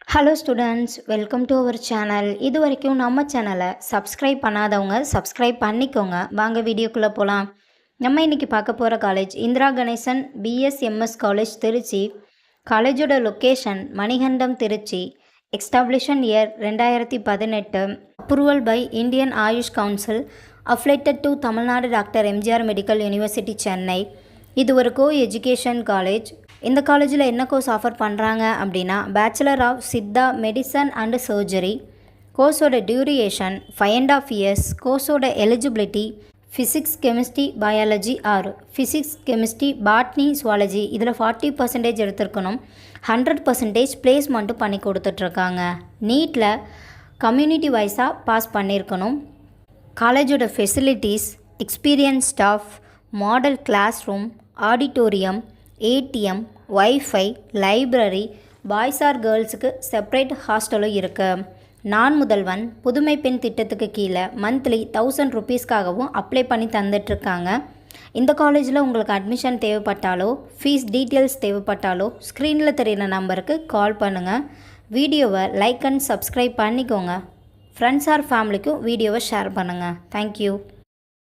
Hello students, welcome to our channel. இது வரைக்கும் நம்ம சேனலை சப்ஸ்கிரைப் பண்ணாதவங்க சப்ஸ்கிரைப் பண்ணிக்கோங்க. வாங்க வீடியோக்குள்ளே போகலாம். நம்ம இன்றைக்கி பார்க்க போகிற college Indira Ganesan BSMS college Trichy. காலேஜோட location Manikandam Trichy. Establishment year 2018. Approval by Indian AYUSH council. Affiliated to Tamil Nadu doctor MGR medical university Chennai. இது ஒரு கோ எஜுகேஷன் காலேஜ். இந்த காலேஜில் என்ன கோர்ஸ் ஆஃபர் பண்ணுறாங்க அப்படின்னா bachelor of Siddha medicine and surgery. கோர்ஸோட டியூரேஷன் 5.5 years. கோர்ஸோட eligibility physics chemistry biology or physics chemistry botany zoology இதில் 40% எடுத்திருக்கணும். 100% பிளேஸ்மெண்ட்டும் பண்ணி கொடுத்துட்ருக்காங்க. நீட்டில் கம்யூனிட்டி வைஸாக பாஸ் பண்ணியிருக்கணும். காலேஜோட facilities experience staff, model class room, auditorium, ATM, wifi, library, boys or கேர்ள்ஸுக்கு செப்பரேட் ஹாஸ்டலும் இருக்குது. நான் முதல்வன் புதுமை பெண் திட்டத்துக்கு கீழே மந்த்லி 1000 rupeesக்காகவும் அப்ளை பண்ணி தந்துட்டுருக்காங்க. இந்த காலேஜில் உங்களுக்கு அட்மிஷன் தேவைப்பட்டாலோ ஃபீஸ் டீட்டெயில்ஸ் தேவைப்பட்டாலோ ஸ்க்ரீனில் தெரிகிற நம்பருக்கு கால் பண்ணுங்கள். வீடியோவை லைக் அண்ட் சப்ஸ்கிரைப் பண்ணிக்கோங்க. ஃப்ரெண்ட்ஸ் ஆர் ஃபேமிலிக்கும் வீடியோவை ஷேர் பண்ணுங்கள். தேங்க்யூ.